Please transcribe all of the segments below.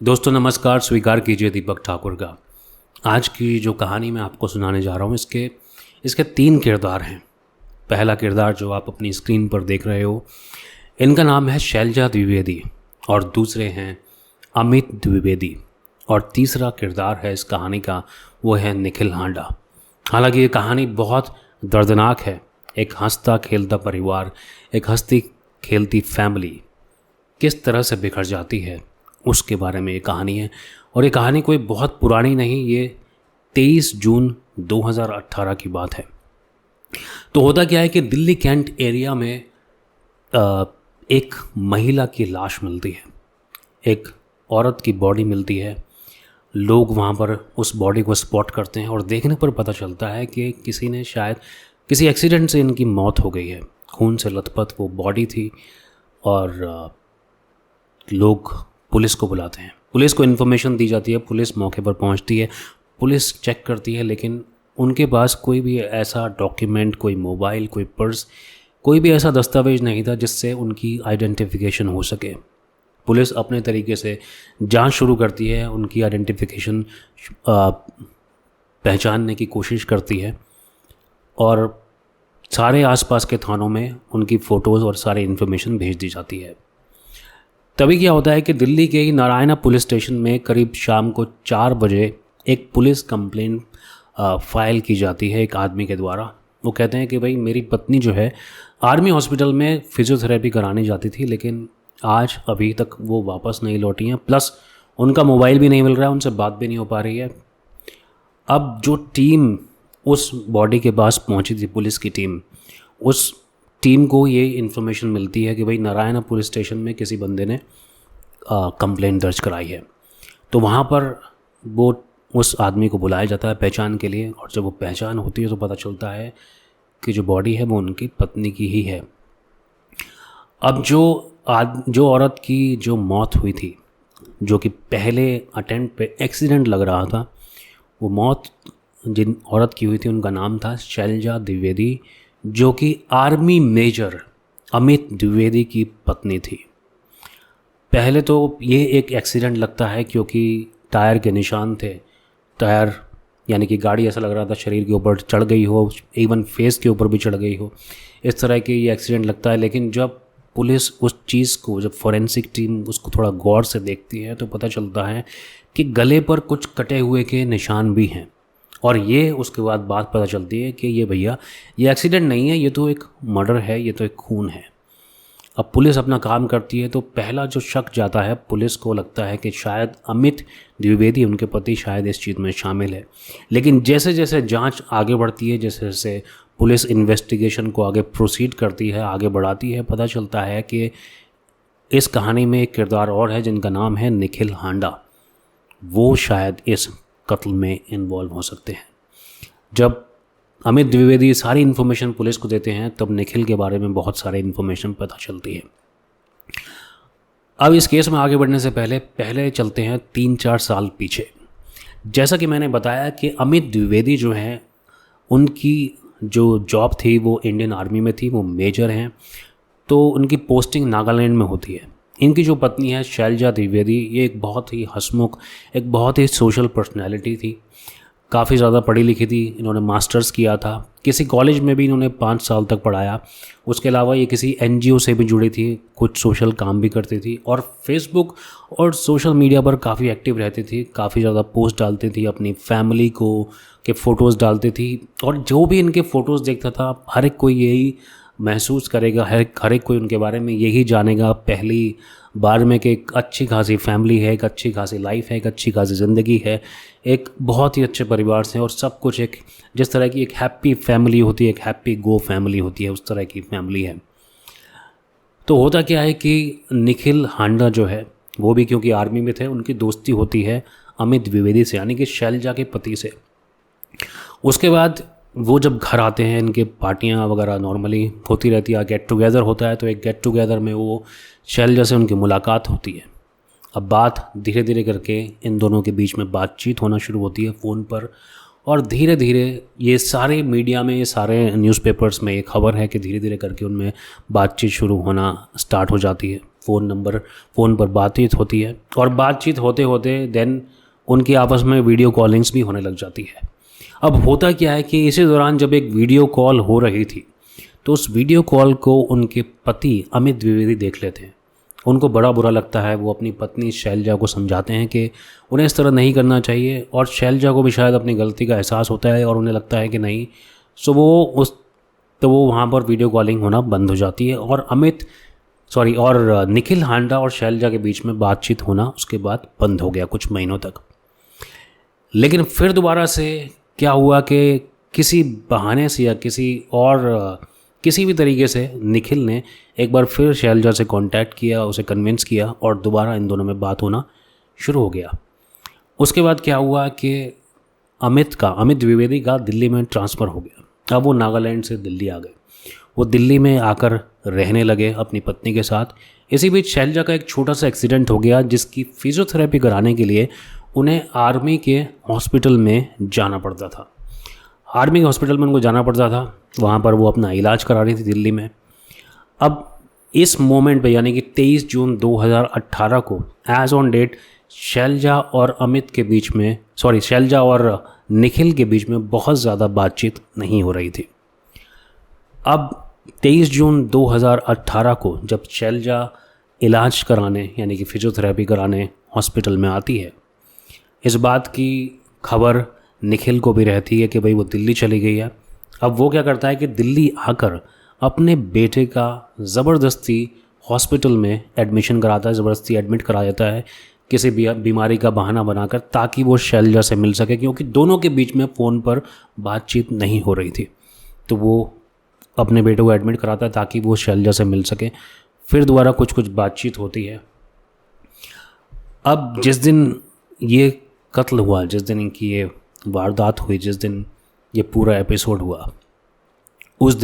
दोस्तों नमस्कार, स्वीकार कीजिए दीपक ठाकुर का। आज की जो कहानी मैं आपको सुनाने जा रहा हूँ इसके 3 किरदार हैं। पहला किरदार जो आप अपनी स्क्रीन पर देख रहे हो, इनका नाम है शैलजा द्विवेदी और दूसरे हैं अमित द्विवेदी और तीसरा किरदार है इस कहानी का, वो है निखिल हांडा। हालांकि ये कहानी बहुत दर्दनाक है। एक हंसता खेलता परिवार, एक हंसती खेलती फैमिली किस तरह से बिखर जाती है उसके बारे में ये कहानी है। और ये कहानी कोई बहुत पुरानी नहीं, ये 23 जून 2018 की बात है। तो होता क्या है कि दिल्ली कैंट एरिया में एक महिला की लाश मिलती है, एक औरत की बॉडी मिलती है। लोग वहाँ पर उस बॉडी को स्पॉट करते हैं और देखने पर पता चलता है कि किसी ने शायद किसी एक्सीडेंट से इनकी मौत हो गई है। खून से लथपथ वो बॉडी थी और लोग पुलिस को बुलाते हैं। पुलिस को इन्फॉर्मेशन दी जाती है, पुलिस मौके पर पहुंचती है, पुलिस चेक करती है, लेकिन उनके पास कोई भी ऐसा डॉक्यूमेंट, कोई मोबाइल, कोई पर्स, कोई भी ऐसा दस्तावेज नहीं था जिससे उनकी आइडेंटिफिकेशन हो सके। पुलिस अपने तरीके से जांच शुरू करती है, उनकी आइडेंटिफिकेशन पहचानने की कोशिश करती है और सारे आसपास के थानों में उनकी फ़ोटोज़ और सारी इन्फॉर्मेशन भेज दी जाती है। तभी क्या होता है कि दिल्ली के ही नारायणा पुलिस स्टेशन में करीब शाम को 4 बजे एक पुलिस कंप्लेंट फाइल की जाती है एक आदमी के द्वारा। वो कहते हैं कि भाई मेरी पत्नी जो है आर्मी हॉस्पिटल में फिजियोथेरेपी कराने जाती थी, लेकिन आज अभी तक वो वापस नहीं लौटी हैं, प्लस उनका मोबाइल भी नहीं मिल रहा है, उनसे बात भी नहीं हो पा रही है। अब जो टीम उस बॉडी के पास पहुंची थी, पुलिस की टीम, उस टीम को ये इन्फॉर्मेशन मिलती है कि भाई नारायणा पुलिस स्टेशन में किसी बंदे ने कंप्लेंट दर्ज कराई है। तो वहाँ पर वो उस आदमी को बुलाया जाता है पहचान के लिए, और जब वो पहचान होती है तो पता चलता है कि जो बॉडी है वो उनकी पत्नी की ही है। अब जो औरत की जो मौत हुई थी, जो कि पहले अटेम्प्ट पे एक्सीडेंट लग रहा था, वो मौत जिन औरत की हुई थी उनका नाम था शैलजा द्विवेदी, जो कि आर्मी मेजर अमित द्विवेदी की पत्नी थी। पहले तो ये एक एक्सीडेंट लगता है क्योंकि टायर के निशान थे। टायर यानी कि गाड़ी ऐसा लग रहा था शरीर के ऊपर चढ़ गई हो, इवन फेस के ऊपर भी चढ़ गई हो, इस तरह के ये एक्सीडेंट लगता है। लेकिन जब पुलिस उस चीज़ को, जब फॉरेंसिक टीम उसको थोड़ा गौर से देखती है तो पता चलता है कि गले पर कुछ कटे हुए के निशान भी हैं। और ये उसके बाद बात पता चलती है कि ये भैया ये एक्सीडेंट नहीं है, ये तो एक मर्डर है, ये तो एक खून है। अब पुलिस अपना काम करती है तो पहला जो शक जाता है, पुलिस को लगता है कि शायद अमित द्विवेदी, उनके पति, शायद इस चीज़ में शामिल है। लेकिन जैसे जैसे जांच आगे बढ़ती है, जैसे जैसे पुलिस इन्वेस्टिगेशन को आगे प्रोसीड करती है, आगे बढ़ाती है, पता चलता है कि इस कहानी में एक किरदार और है जिनका नाम है निखिल हांडा। वो शायद इस कत्ल में इन्वॉल्व हो सकते हैं। जब अमित द्विवेदी सारी इन्फॉर्मेशन पुलिस को देते हैं तब निखिल के बारे में बहुत सारी इन्फॉर्मेशन पता चलती है। अब इस केस में आगे बढ़ने से पहले चलते हैं 3-4 साल पीछे। जैसा कि मैंने बताया कि अमित द्विवेदी जो हैं, उनकी जो जॉब थी वो इंडियन आर्मी में थी, वो मेजर हैं, तो उनकी पोस्टिंग नागालैंड में होती है। इनकी जो पत्नी है शैलजा द्विवेदी, ये एक बहुत ही हंसमुख, एक बहुत ही सोशल पर्सनैलिटी थी। काफ़ी ज़्यादा पढ़ी लिखी थी, इन्होंने मास्टर्स किया था, किसी कॉलेज में भी इन्होंने 5 साल तक पढ़ाया। उसके अलावा ये किसी एनजीओ से भी जुड़ी थी, कुछ सोशल काम भी करती थी और फेसबुक और सोशल मीडिया पर काफ़ी एक्टिव रहती थी। काफ़ी ज़्यादा पोस्ट डालती थी, अपनी फैमिली को के फ़ोटोज़ डालती थी, और जो भी इनके फ़ोटोज़ देखता था हर एक कोई यही महसूस करेगा, हर एक कोई उनके बारे में यही जानेगा पहली बार में कि एक अच्छी खासी फैमिली है, एक अच्छी खासी लाइफ है, एक अच्छी खासी ज़िंदगी है, एक बहुत ही अच्छे परिवार से, और सब कुछ एक जिस तरह की एक हैप्पी फैमिली होती है, एक हैप्पी गो फैमिली होती है, उस तरह की फैमिली है। तो होता क्या है कि निखिल हांडा जो है वो भी क्योंकि आर्मी में थे, उनकी दोस्ती होती है अमित द्विवेदी से, यानी कि शैलजा के पति से। उसके बाद वो जब घर आते हैं, इनके पार्टियां वगैरह नॉर्मली होती रहती है, गेट टुगेदर होता है, तो एक गेट टुगेदर में वो शैलजा से उनकी मुलाकात होती है। अब बात धीरे धीरे करके इन दोनों के बीच में बातचीत होना शुरू होती है फ़ोन पर, और धीरे धीरे ये सारे मीडिया में, ये सारे न्यूज़पेपर्स में ये खबर है कि धीरे धीरे करके उनमें बातचीत शुरू होना स्टार्ट हो जाती है। फ़ोन पर बातचीत होती है, और बातचीत होते होते देन उनकी आपस में वीडियो कॉलिंग्स भी होने लग जाती है। अब होता क्या है कि इसी दौरान जब एक वीडियो कॉल हो रही थी तो उस वीडियो कॉल को उनके पति अमित द्विवेदी देख लेते हैं। उनको बड़ा बुरा लगता है। वो अपनी पत्नी शैलजा को समझाते हैं कि उन्हें इस तरह नहीं करना चाहिए, और शैलजा को भी शायद अपनी गलती का एहसास होता है और उन्हें लगता है कि नहीं। सो वो वहाँ पर वीडियो कॉलिंग होना बंद हो जाती है, और निखिल हांडा और शैलजा के बीच में बातचीत होना उसके बाद बंद हो गया कुछ महीनों तक। लेकिन फिर दोबारा से क्या हुआ कि किसी बहाने से या किसी भी तरीके से निखिल ने एक बार फिर शैलजा से कांटेक्ट किया, उसे कन्विंस किया, और दोबारा इन दोनों में बात होना शुरू हो गया। उसके बाद क्या हुआ कि अमित द्विवेदी का दिल्ली में ट्रांसफ़र हो गया। अब वो नागालैंड से दिल्ली आ गए। वो दिल्ली में आकर रहने लगे अपनी पत्नी के साथ। इसी बीच शैलजा का एक छोटा सा एक्सीडेंट हो गया, जिसकी फिजियोथेरेपी कराने के लिए उन्हें आर्मी के हॉस्पिटल में जाना पड़ता था। आर्मी के हॉस्पिटल में उनको जाना पड़ता था, वहाँ पर वो अपना इलाज करा रही थी दिल्ली में। अब इस मोमेंट पे यानी कि 23 जून 2018 को एज ऑन डेट शैलजा और निखिल के बीच में बहुत ज़्यादा बातचीत नहीं हो रही थी। अब 23 जून 2018 को जब शैलजा इलाज कराने यानी कि फिजियोथेरेपी कराने हॉस्पिटल में आती है, इस बात की खबर निखिल को भी रहती है कि भाई वो दिल्ली चली गई है। अब वो क्या करता है कि दिल्ली आकर अपने बेटे का ज़बरदस्ती हॉस्पिटल में एडमिशन कराता है, ज़बरदस्ती एडमिट करा देता है किसी बीमारी का बहाना बनाकर, ताकि वो शैलजा से मिल सके, क्योंकि दोनों के बीच में फ़ोन पर बातचीत नहीं हो रही थी। तो वो अपने बेटे को एडमिट कराता है ताकि वो शैलजा से मिल सके। फिर दोबारा कुछ बातचीत होती है। अब जिस दिन ये कत्ल हुआ, जिस दिन इनकी ये वारदात हुई, जिस दिन ये पूरा एपिसोड हुआ, उस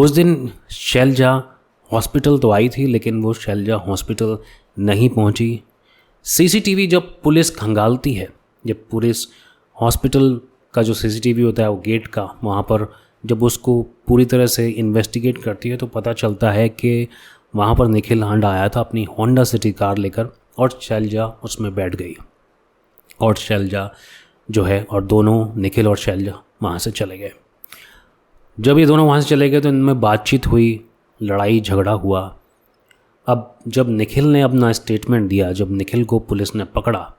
दिन शैलजा हॉस्पिटल तो आई थी, लेकिन वो शैलजा हॉस्पिटल नहीं पहुंची। सीसीटीवी जब पुलिस खंगालती है, जब पुलिस हॉस्पिटल का जो सीसीटीवी होता है वो गेट का, वहाँ पर जब उसको पूरी तरह से इन्वेस्टिगेट करती है तो पता चलता है कि वहाँ पर निखिल हांडा आया था अपनी होंडा सिटी कार लेकर, और शैलजा उसमें बैठ गई, और शैलजा जो है, और दोनों निखिल और शैलजा वहाँ से चले गए। जब ये दोनों वहाँ से चले गए तो इनमें बातचीत हुई, लड़ाई झगड़ा हुआ। अब जब निखिल ने अपना स्टेटमेंट दिया, जब निखिल को पुलिस ने पकड़ा,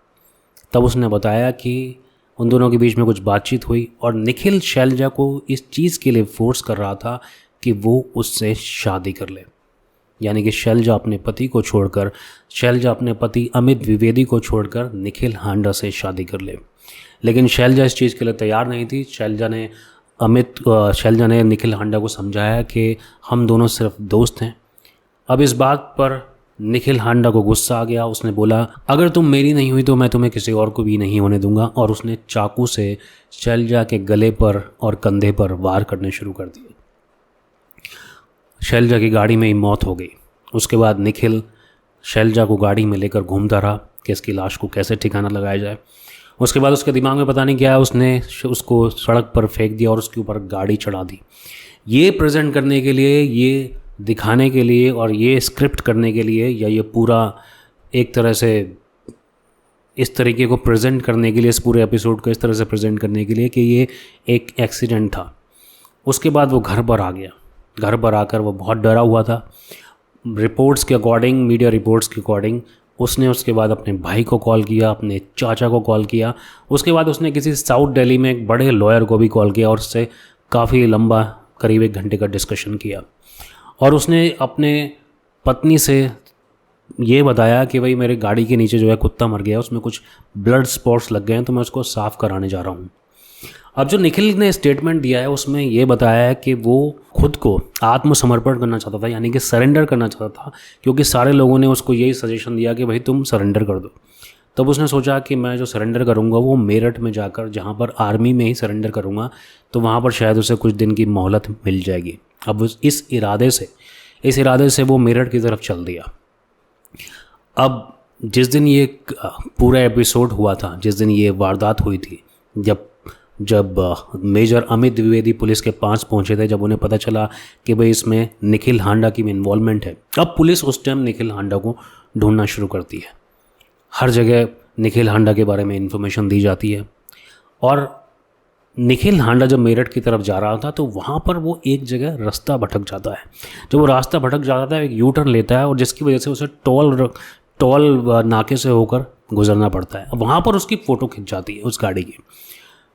तब उसने बताया कि उन दोनों के बीच में कुछ बातचीत हुई, और निखिल शैलजा को इस चीज़ के लिए फोर्स कर रहा था कि वो उससे शादी कर ले, यानी कि शैलजा अपने पति अमित द्विवेदी को छोड़कर निखिल हांडा से शादी कर ले। लेकिन शैलजा इस चीज़ के लिए तैयार नहीं थी। शैलजा ने निखिल हांडा को समझाया कि हम दोनों सिर्फ दोस्त हैं। अब इस बात पर निखिल हांडा को गुस्सा आ गया। उसने बोला, अगर तुम मेरी नहीं हुई तो मैं तुम्हें किसी और को भी नहीं होने दूंगा, और उसने चाकू से शैलजा के गले पर और कंधे पर वार करने शुरू कर दिए। शैलजा की गाड़ी में ही मौत हो गई। उसके बाद निखिल शैलजा को गाड़ी में लेकर घूमता रहा कि इसकी लाश को कैसे ठिकाना लगाया जाए। उसके बाद उसके दिमाग में पता नहीं क्या है, उसने उसको सड़क पर फेंक दिया और उसके ऊपर गाड़ी चढ़ा दी। ये प्रेजेंट करने के लिए, ये दिखाने के लिए, और ये स्क्रिप्ट करने के लिए, या ये पूरा एक तरह से इस तरीके को प्रेजेंट करने के लिए, इस पूरे एपिसोड को इस तरह से प्रेजेंट करने के लिए कि ये एक एक्सीडेंट था। उसके बाद वो घर पर आ गया। घर पर आकर वो बहुत डरा हुआ था। रिपोर्ट्स के अकॉर्डिंग, मीडिया रिपोर्ट्स के अकॉर्डिंग, उसने उसके बाद अपने भाई को कॉल किया, अपने चाचा को कॉल किया। उसके बाद उसने किसी साउथ दिल्ली में एक बड़े लॉयर को भी कॉल किया और उससे काफ़ी लंबा, करीब 1 घंटे का डिस्कशन किया। और उसने अपने पत्नी से ये बताया कि भाई मेरे गाड़ी के नीचे जो है कुत्ता मर गया, उसमें कुछ ब्लड स्पॉट्स लग गए हैं, तो मैं उसको साफ़ कराने जा रहा हूँ। अब जो निखिल ने स्टेटमेंट दिया है उसमें ये बताया है कि वो खुद को आत्मसमर्पण करना चाहता था, यानी कि सरेंडर करना चाहता था, क्योंकि सारे लोगों ने उसको यही सजेशन दिया कि भाई तुम सरेंडर कर दो। तब उसने सोचा कि मैं जो सरेंडर करूँगा वो मेरठ में जाकर, जहाँ पर आर्मी में ही सरेंडर करूँगा, तो वहाँ पर शायद उसे कुछ दिन की मोहलत मिल जाएगी। अब इस इरादे से वो मेरठ की तरफ चल दिया। अब जिस दिन ये पूरा एपिसोड हुआ था, जिस दिन ये वारदात हुई थी, जब जब मेजर अमित द्विवेदी पुलिस के पास पहुंचे थे, जब उन्हें पता चला कि भाई इसमें निखिल हांडा की इन्वॉल्वमेंट है। अब पुलिस उस टाइम निखिल हांडा को ढूंढना शुरू करती है। हर जगह निखिल हांडा के बारे में इन्फॉर्मेशन दी जाती है। और निखिल हांडा जब मेरठ की तरफ जा रहा था तो वहाँ पर वो एक जगह रास्ता भटक जाता है। जब वो रास्ता भटक जाता है, एक यू टर्न लेता है और जिसकी वजह से उसे टोल नाके से होकर गुजरना पड़ता है। अब वहाँ पर उसकी फ़ोटो खिंच जाती है उस गाड़ी की।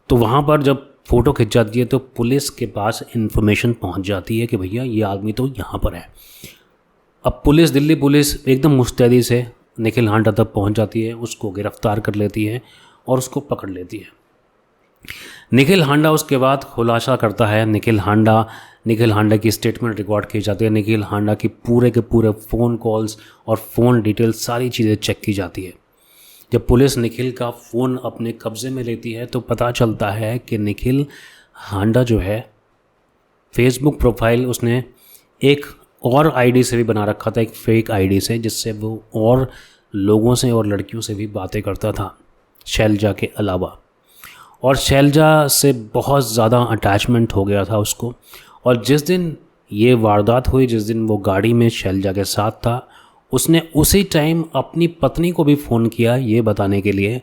तो वहाँ पर जब फ़ोटो खिंच जाती है तो पुलिस के पास इन्फॉर्मेशन पहुँच जाती है कि भैया ये आदमी तो यहाँ पर है। अब पुलिस, दिल्ली पुलिस एकदम मुस्तैदी से निखिल हांडा तक पहुँच जाती है, उसको गिरफ्तार कर लेती है और उसको पकड़ लेती है। निखिल हांडा उसके बाद खुलासा करता है। निखिल हांडा की स्टेटमेंट रिकॉर्ड की जाती है। निखिल हांडा की पूरे के पूरे फ़ोन कॉल्स और फ़ोन डिटेल्स सारी चीज़ें चेक की जाती है। जब पुलिस निखिल का फ़ोन अपने कब्ज़े में लेती है तो पता चलता है कि निखिल हांडा जो है, फेसबुक प्रोफाइल उसने एक और आईडी से भी बना रखा था, एक फ़ेक आईडी से, जिससे वो और लोगों से और लड़कियों से भी बातें करता था शैलजा के अलावा। और शैलजा से बहुत ज़्यादा अटैचमेंट हो गया था उसको। और जिस दिन ये वारदात हुई, जिस दिन वो गाड़ी में शैलजा के साथ था, उसने उसी टाइम अपनी पत्नी को भी फ़ोन किया ये बताने के लिए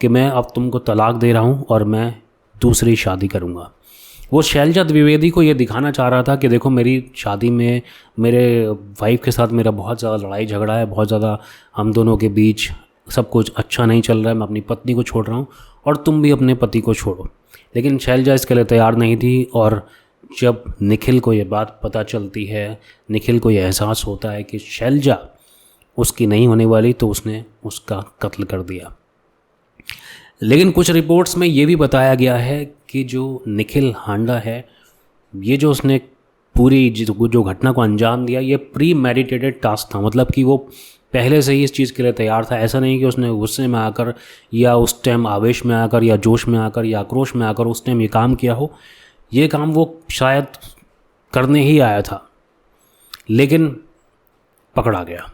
कि मैं अब तुमको तलाक दे रहा हूँ और मैं दूसरी शादी करूँगा। वो शैलजा द्विवेदी को ये दिखाना चाह रहा था कि देखो मेरी शादी में मेरे वाइफ के साथ मेरा बहुत ज़्यादा लड़ाई झगड़ा है, बहुत ज़्यादा हम दोनों के बीच सब कुछ अच्छा नहीं चल रहा है, मैं अपनी पत्नी को छोड़ रहा हूँ और तुम भी अपने पति को छोड़ो। लेकिन शैलजा इसके लिए तैयार नहीं थी। और जब निखिल को ये बात पता चलती है, निखिल को ये एहसास होता है कि शैलजा उसकी नहीं होने वाली, तो उसने उसका कत्ल कर दिया। लेकिन कुछ रिपोर्ट्स में ये भी बताया गया है कि जो निखिल हांडा है, ये जो उसने पूरी जो घटना को अंजाम दिया, ये प्री मेडिटेटेड टास्क था। मतलब कि वो पहले से ही इस चीज़ के लिए तैयार था। ऐसा नहीं कि उसने गुस्से में आकर या उस टाइम आवेश में आकर या जोश में आकर या आक्रोश में आकर उस टाइम ये काम किया हो। ये काम वो शायद करने ही आया था, लेकिन पकड़ा गया।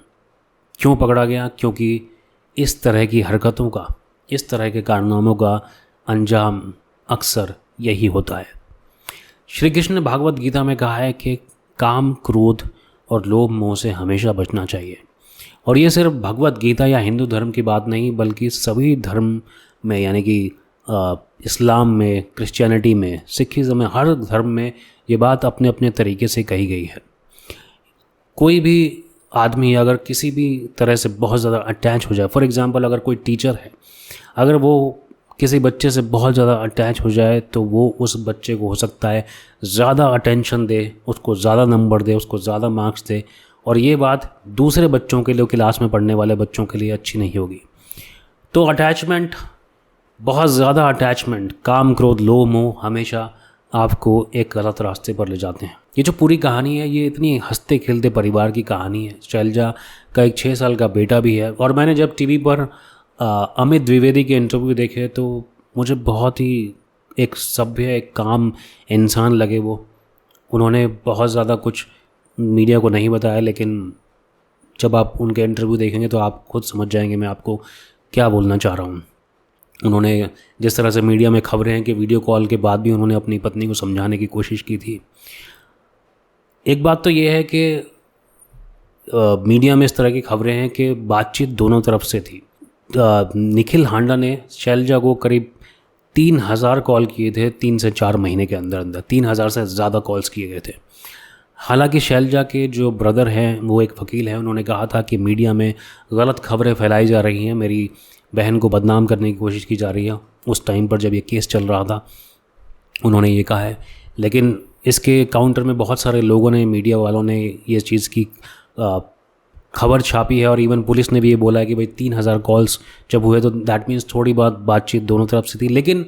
क्यों पकड़ा गया? क्योंकि इस तरह की हरकतों का, इस तरह के कारनामों का अंजाम अक्सर यही होता है। श्री कृष्ण ने भागवत गीता में कहा है कि काम, क्रोध और लोभ मोह से हमेशा बचना चाहिए। और ये सिर्फ भगवत गीता या हिंदू धर्म की बात नहीं, बल्कि सभी धर्म में, यानी कि इस्लाम में, क्रिश्चियनिटी में, सिखिज़्म में, हर धर्म में ये बात अपने अपने तरीके से कही गई है। कोई भी आदमी अगर किसी भी तरह से बहुत ज़्यादा अटैच हो जाए, फॉर एग्ज़ाम्पल अगर कोई टीचर है, अगर वो किसी बच्चे से बहुत ज़्यादा अटैच हो जाए तो वो उस बच्चे को हो सकता है ज़्यादा अटेंशन दे, उसको ज़्यादा नंबर दे, उसको ज़्यादा मार्क्स दे। और ये बात दूसरे बच्चों के लिए, क्लास में पढ़ने वाले बच्चों के लिए अच्छी नहीं होगी। तो अटैचमेंट, बहुत ज़्यादा अटैचमेंट, काम, क्रोध, लोभ, मोह हमेशा आपको एक गलत रास्ते पर ले जाते हैं। ये जो पूरी कहानी है, ये इतनी हंसते खेलते परिवार की कहानी है। शैलजा का एक 6 साल का बेटा भी है। और मैंने जब टीवी पर अमित द्विवेदी के इंटरव्यू देखे तो मुझे बहुत ही एक सभ्य, एक काम इंसान लगे वो। उन्होंने बहुत ज़्यादा कुछ मीडिया को नहीं बताया, लेकिन जब आप उनके इंटरव्यू देखेंगे तो आप खुद समझ जाएंगे मैं आपको क्या बोलना चाह रहा हूँ। उन्होंने जिस तरह से मीडिया में खबरें हैं कि वीडियो कॉल के बाद भी उन्होंने अपनी पत्नी को समझाने की कोशिश की थी। एक बात तो ये है कि मीडिया में इस तरह की खबरें हैं कि बातचीत दोनों तरफ से थी। निखिल हांडा ने शैलजा को करीब 3000 कॉल किए थे 3 से 4 महीने के अंदर अंदर। 3000 से ज़्यादा कॉल्स किए गए थे। हालांकि शैलजा के जो ब्रदर हैं, वो एक वकील हैं, उन्होंने कहा था कि मीडिया में गलत खबरें फैलाई जा रही हैं, मेरी बहन को बदनाम करने की कोशिश की जा रही है। उस टाइम पर जब ये केस चल रहा था उन्होंने ये कहा है। लेकिन इसके काउंटर में बहुत सारे लोगों ने, मीडिया वालों ने ये चीज़ की खबर छापी है। और इवन पुलिस ने भी ये बोला है कि भाई 3000 कॉल्स जब हुए तो दैट मीन्स थोड़ी बहुत बातचीत दोनों तरफ से थी। लेकिन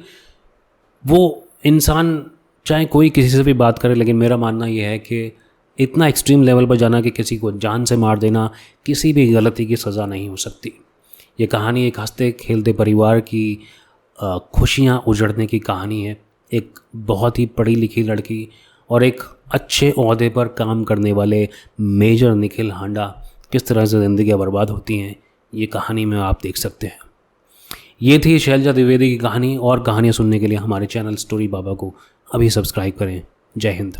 वो इंसान चाहे कोई किसी से भी बात करे, लेकिन मेरा मानना ये है कि इतना एक्सट्रीम लेवल पर जाना कि किसी को जान से मार देना किसी भी गलती की सज़ा नहीं हो सकती। ये कहानी एक हंसते खेलते परिवार की खुशियाँ उजड़ने की कहानी है। एक बहुत ही पढ़ी लिखी लड़की और एक अच्छे ओहदे पर काम करने वाले मेजर निखिल हांडा किस तरह से ज़िंदगियाँ बर्बाद होती हैं, ये कहानी में आप देख सकते हैं। ये थी शैलजा द्विवेदी की कहानी, और कहानियाँ सुनने के लिए हमारे चैनल स्टोरी बाबा को अभी सब्सक्राइब करें। जय हिंद।